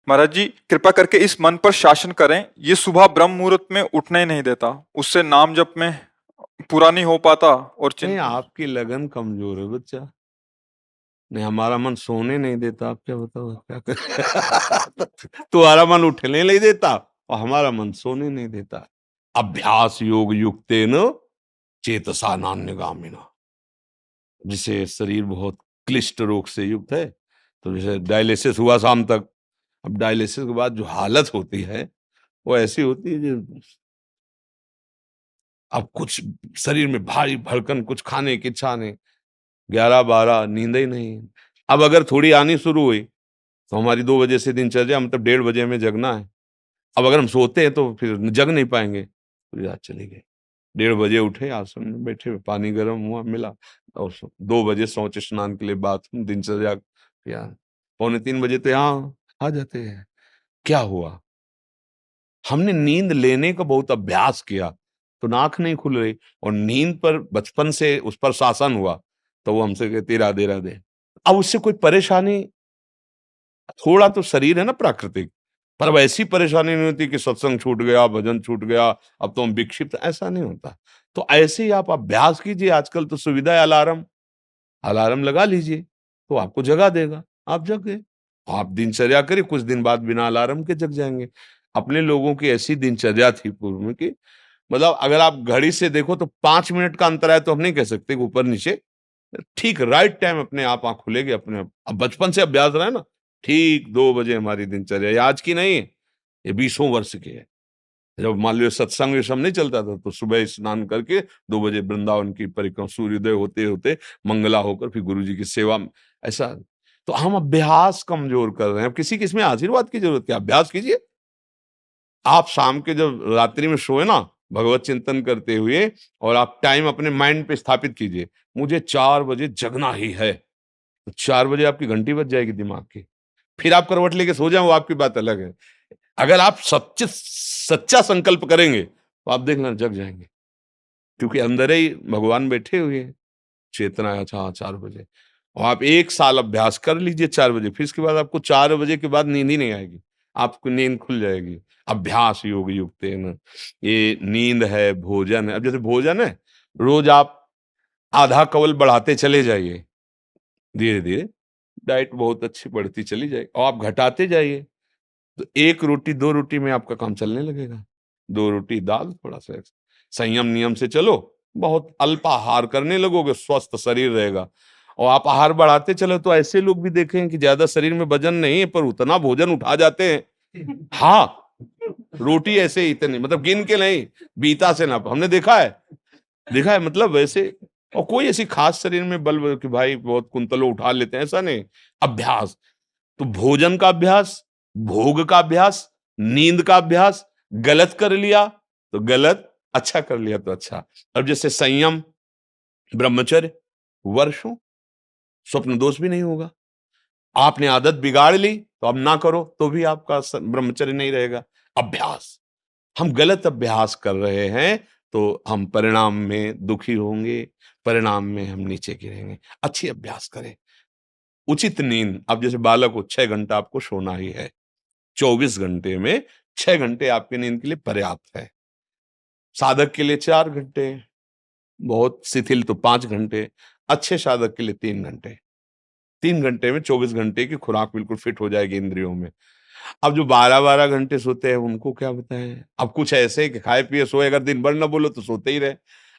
महाराज जी कृपा करके इस मन पर शासन करें, ये सुबह ब्रह्म मुहूर्त में उठने ही नहीं देता, उससे नाम जप में पूरा नहीं हो पाता और नहीं, चिंता। आपकी लगन कमजोर है बच्चा। नहीं, हमारा मन सोने नहीं देता, आप क्या बताओ क्या कर तुम्हारा मन उठने नहीं देता और हमारा मन सोने नहीं देता। अभ्यास योग युक्तेन चेतसा नान्यगामिना। जिसे शरीर बहुत क्लिष्ट रोग से युक्त है, तो जैसे डायलिसिस हुआ शाम तक, अब डायलिसिस के बाद जो हालत होती है वो ऐसी होती है जो अब कुछ शरीर में भारी भड़कन, कुछ खाने की इच्छा नहीं, 11-12 नींद ही नहीं। अब अगर थोड़ी आनी शुरू हुई तो हमारी 2 बजे से दिनचर्या, मतलब 1:30 बजे में जगना है। अब अगर हम सोते हैं तो फिर जग नहीं पाएंगे, पूरी रात चली गई। 1:30 बजे उठे, आसन में बैठे, पानी गर्म हुआ मिला, और 2 बजे शौच स्नान के लिए बाथरूम, दिनचर्या किया। 2:45 बजे तो यहाँ आ जाते हैं। क्या हुआ? हमने नींद लेने का बहुत अभ्यास किया तो नाक नहीं खुल रही, और नींद पर बचपन से उस पर शासन हुआ तो वो हमसे कहती राधे राधे। अब उससे कोई परेशानी, थोड़ा तो शरीर है ना प्राकृतिक, पर अब ऐसी परेशानी नहीं होती कि सत्संग छूट गया, भजन छूट गया, अब तो हम विक्षिप्त, ऐसा नहीं होता। तो ऐसे ही आप अभ्यास कीजिए। आजकल तो सुविधा है, अलार्म, अलार्म लगा लीजिए तो आपको जगा देगा, आप जग गए। आप दिनचर्या करिए, कुछ दिन बाद बिना अलार्म के जग जाएंगे। अपने लोगों की ऐसी दिनचर्या थी पूर्व में कि मतलब अगर आप घड़ी से देखो तो 5 मिनट का अंतर है, तो हम नहीं कह सकते कि ऊपर नीचे, ठीक राइट टाइम अपने आप आंख खुलेगी अपने आप। अब बचपन से अभ्यास रहा है ना, ठीक 2 बजे हमारी दिनचर्या, ये आज की नहीं है, ये 20 वर्ष की है। जब मान लो सत्संग ये सब नहीं चलता था तो सुबह स्नान करके 2 बजे वृंदावन की परिक्रमा, सूर्योदय होते होते मंगला होकर फिर गुरु जी की सेवा में, ऐसा। तो हम अभ्यास कमजोर कर रहे हैं। अब किसी किसमें आशीर्वाद की जरूरत है, अभ्यास कीजिए। आप शाम के जब रात्रि में सोए ना, भगवत चिंतन करते हुए, और आप टाइम अपने माइंड पे स्थापित कीजिए, मुझे 4 बजे जगना ही है, तो 4 बजे आपकी घंटी बज जाएगी दिमाग की। फिर आप करवट लेके सो जाए, वो आपकी बात अलग है। अगर आप सच्चे सच्चा संकल्प करेंगे तो आप देखना जग जाएंगे, क्योंकि अंदर ही भगवान बैठे हुए हैं। चेतना है, अच्छा 4 बजे, और आप 1 साल अभ्यास कर लीजिए 4 बजे, फिर इसके बाद आपको 4 बजे के बाद नींद ही नहीं आएगी, आपको नींद खुल जाएगी। अभ्यास योग युक्त है ना, ये नींद है, भोजन है। अब जैसे भोजन है, रोज आप आधा कवल बढ़ाते चले जाइए, धीरे धीरे डाइट बहुत अच्छी बढ़ती चली जाएगी, और आप घटाते जाइए तो 1 रोटी 2 रोटी में आपका काम चलने लगेगा। 2 रोटी दाल, थोड़ा सा संयम नियम से चलो, बहुत अल्पाहार करने लगोगे, स्वस्थ शरीर रहेगा। और आप आहार बढ़ाते चलो तो ऐसे लोग भी देखे हैं कि ज्यादा शरीर में वजन नहीं है पर उतना भोजन उठा जाते हैं। हाँ, रोटी ऐसे ही इतनी, मतलब गिन के नहीं, बीता से ना, हमने देखा है, देखा है, मतलब वैसे। और कोई ऐसी खास शरीर में बल कि भाई बहुत कुंतलों उठा लेते हैं, ऐसा नहीं। अभ्यास, तो भोजन का अभ्यास, भोग का अभ्यास, नींद का अभ्यास। गलत कर लिया तो गलत, अच्छा कर लिया तो अच्छा। अब जैसे संयम, ब्रह्मचर्य, वर्षों, स्वप्न दोष भी नहीं होगा। आपने आदत बिगाड़ ली तो अब ना करो तो भी आपका ब्रह्मचर्य नहीं रहेगा। अभ्यास, हम गलत अभ्यास कर रहे हैं तो हम परिणाम में दुखी होंगे, परिणाम में हम नीचे गिरेंगे। अच्छी अभ्यास करें। उचित नींद, अब जैसे बालक को 6 घंटा आपको सोना ही है, 24 घंटे में 6 घंटे आपकी नींद के लिए पर्याप्त है। साधक के लिए 4 घंटे, बहुत शिथिल तो 5 घंटे, अच्छे साधक के लिए 3 घंटे। 3 घंटे में 24 घंटे की खुराक बिल्कुल फिट हो जाएगी इंद्रियों में। अब जो 12-12 घंटे सोते हैं उनको क्या बताएं। अब कुछ ऐसे कि खाए पिए सोए, अगर दिन भर ना बोलो तो सोते ही रहे।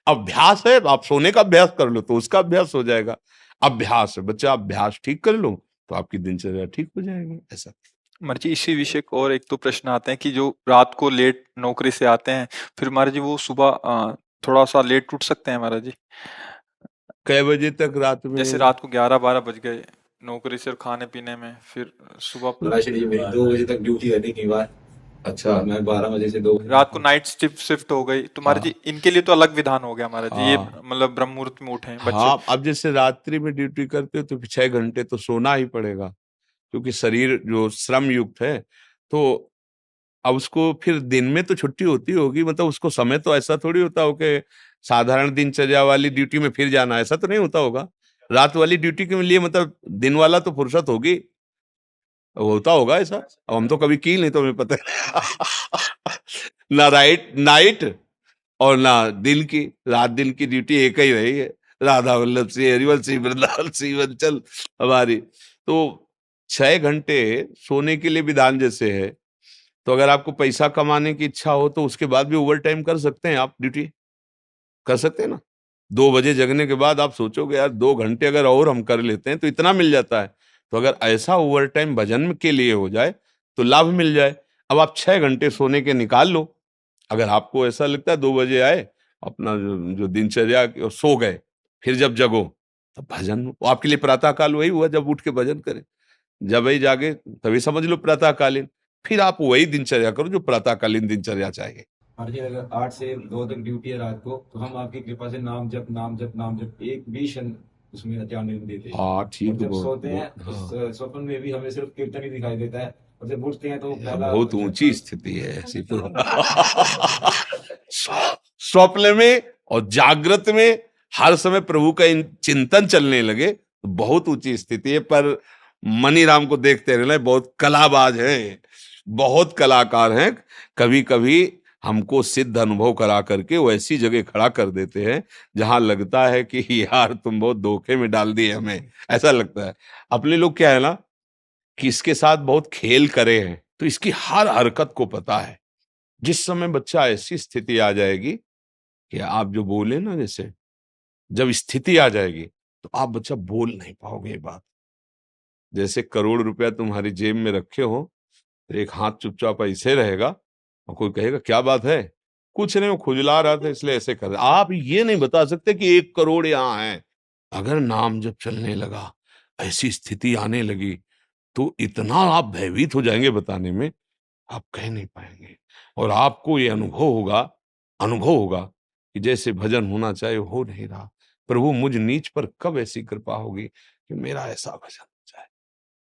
अभ्यास है, आप सोने का अभ्यास कर लो तो उसका अभ्यास हो जाएगा। अभ्यास है बच्चा, अभ्यास ठीक कर लो तो आपकी दिनचर्या ठीक हो जाएगी, ऐसा। महाराज जी इसी विषय को और एक दो प्रश्न आते हैं कि जो रात को लेट नौकरी से आते हैं, फिर महाराज जी वो सुबह थोड़ा सा लेट उठ सकते हैं महाराज जी? कै बजे तक रात जैसे में? रात को 11-12 बज गए नौकरी से और खाने पीने में, फिर सुबह राशि जी, मेरी 2 बजे तक ड्यूटी रहती कई बार। अच्छा, मैं 12 बजे से 2 बजे रात तक को हूँ। नाइट शिफ्ट हो गई तो महाराज जी हाँ इनके लिए तो अलग विधान हो गया महाराज जी, ये हाँ मतलब ब्रह्म मुहूर्त में उठे बच्चे। हाँ। अब जैसे रात्रि में ड्यूटी करते हो तो फिर 6 घंटे तो सोना ही पड़ेगा, क्योंकि शरीर जो श्रम युक्त है। तो अब उसको फिर दिन में तो छुट्टी होती होगी, मतलब उसको समय तो ऐसा थोड़ी होता हो कि साधारण दिनचर्या वाली ड्यूटी में फिर जाना, ऐसा तो नहीं होता होगा। रात वाली ड्यूटी के लिए मतलब दिन वाला तो फुर्सत होगी। होता होगा ऐसा, अब हम तो कभी की नहीं तो हमें पता है। ना नाइट और ना दिन की, रात दिन की ड्यूटी एक ही रही है, राधा वल्लभ श्री हरिवंश श्री वृंदावन श्री वंचल हमारी। तो 6 घंटे सोने के लिए विधान जैसे है, तो अगर आपको पैसा कमाने की इच्छा हो तो उसके बाद भी ओवर टाइम कर सकते हैं, आप ड्यूटी कर सकते हैं ना। 2 बजे जगने के बाद आप सोचोगे यार 2 घंटे अगर और हम कर लेते हैं तो इतना मिल जाता है। तो अगर ऐसा ओवर टाइम भजन के लिए हो जाए तो लाभ मिल जाए। अब आप 6 घंटे सोने के निकाल लो। अगर आपको ऐसा लगता है 2 बजे आए, अपना जो दिनचर्या सो गए, फिर जब जगो तब भजन, वो आपके लिए प्रातःकाल वही हुआ जब उठ के भजन करें। जब वही जागे तभी समझ लो प्रातःकालीन। फिर आप वही दिनचर्या करो जो प्रातःकालीन दिनचर्या चाहिए। हाँ जी, अगर 8 से 2 तक ड्यूटी है रात को, तो हम आपकी कृपा से नाम जप नाम जप नाम जप एक भी क्षण उसमें ध्यान नहीं देते। हाँ और ठीक, जब बहुत सोते हैं बहुत उस हाँ, स्वप्न में भी हमें सिर्फ कीर्तन ही दिखाई देता है, और जब उठते हैं तो यह पहला बहुत ऊंची स्थिति है ऐसी तो। स्वप्न में और जागृत में हर समय प्रभु का चिंतन चलने लगे तो बहुत ऊंची स्थिति है। पर मनीराम को देखते रहना, बहुत कलाबाज हैं, बहुत कलाकार हैं। कभी कभी हमको सिद्ध अनुभव करा करके वो ऐसी जगह खड़ा कर देते हैं जहां लगता है कि यार तुम बहुत धोखे में डाल दिए हमें, ऐसा लगता है। अपने लोग क्या है ना कि इसके साथ बहुत खेल करे हैं, तो इसकी हर हरकत को पता है। जिस समय बच्चा ऐसी स्थिति आ जाएगी कि आप जो बोले ना, जैसे जब स्थिति आ जाएगी तो आप बच्चा बोल नहीं पाओगे ये बात। जैसे करोड़ रुपया तुम्हारी जेब में रखे हो, तो एक हाथ चुपचाप ऐसे रहेगा और कोई कहेगा क्या बात है, कुछ नहीं वो खुजला रहा था इसलिए ऐसे कर रहा। आप ये नहीं बता सकते कि 1 करोड़ यहाँ है। अगर नाम जब चलने लगा, ऐसी स्थिति आने लगी, तो इतना आप भयभीत हो जाएंगे बताने में, आप कह नहीं पाएंगे। और आपको ये अनुभव होगा कि जैसे भजन होना चाहिए हो नहीं रहा। प्रभु मुझ नीच पर कब ऐसी कृपा होगी कि मेरा ऐसा भजन हो जाए।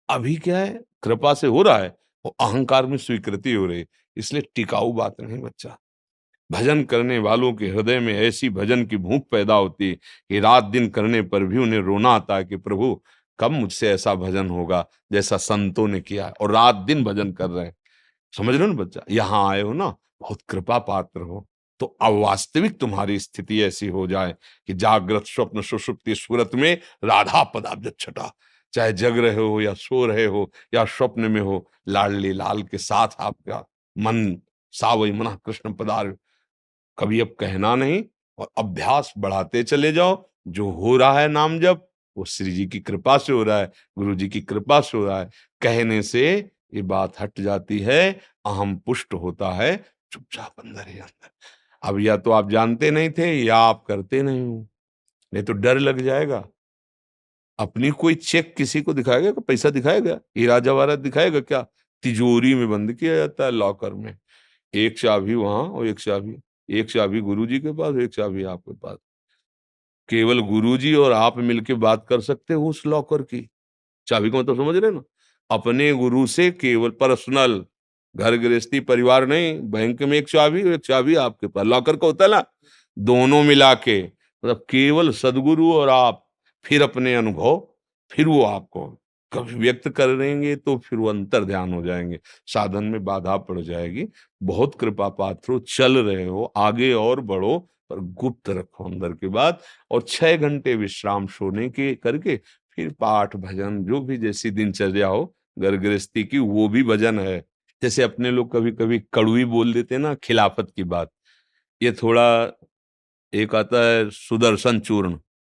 अभी क्या है, कृपा से हो रहा है, वो अहंकार में स्वीकृति हो रही है, इसलिए टिकाऊ बात नहीं बच्चा। भजन करने वालों के हृदय में ऐसी भजन की भूख पैदा होती है कि रात दिन करने पर भी उन्हें रोना आता है कि प्रभु कब मुझसे ऐसा भजन होगा जैसा संतों ने किया है, और रात दिन भजन कर रहे हैं। समझ रहे हो ना बच्चा, यहाँ आए हो ना, बहुत कृपा पात्र हो। तो अब वास्तविक तुम्हारी स्थिति ऐसी हो जाए कि जागृत स्वप्न सुषुप्ति सूरत में राधा पदाब्ज छटा, चाहे जग रहे हो या सो रहे हो या स्वप्न में हो, लाडली लाल के साथ आपका मन सावई मना कृष्ण पदार। कभी अब कहना नहीं, और अभ्यास बढ़ाते चले जाओ। जो हो रहा है नाम जप, वो श्री जी की कृपा से हो रहा है, गुरु जी की कृपा से हो रहा है। कहने से ये बात हट जाती है, अहम पुष्ट होता है, चुपचाप अंदर ही अंदर। अब या तो आप जानते नहीं थे या आप करते नहीं हो, नहीं तो डर लग जाएगा। अपनी कोई चेक किसी को दिखाएगा, कोई पैसा दिखाएगा, हीरा जवाहरात दिखाएगा क्या? तिजोरी में बंद किया जाता है, लॉकर में। एक चाबी वहां और एक चाबी गुरुजी के पास, एक चाबी आपके पास। केवल गुरुजी और आप मिलके बात कर सकते हो उस लॉकर की चाबी को, मतलब समझ रहे हो ना। अपने गुरु से केवल पर्सनल, घर गृहस्थी परिवार नहीं, बैंक में एक चाबी और एक चाबी आपके पास, लॉकर का होता है ना, दोनों मिला के, मतलब केवल सदगुरु और आप। फिर अपने अनुभव, फिर वो आपको कभी व्यक्त करेंगे तो फिर वो अंतर ध्यान हो जाएंगे, साधन में बाधा पड़ जाएगी। बहुत कृपा पात्र हो, चल रहे हो, आगे और बढ़ो, पर गुप्त रखो अंदर की बात। और 6 घंटे विश्राम सोने के करके फिर पाठ भजन जो भी जैसी दिनचर्या हो घर गृहस्थी की, वो भी भजन है। जैसे अपने लोग कभी कभी कड़वी बोल देते हैं ना, खिलाफत की बात। ये थोड़ा, एक आता है सुदर्शन चूर्ण,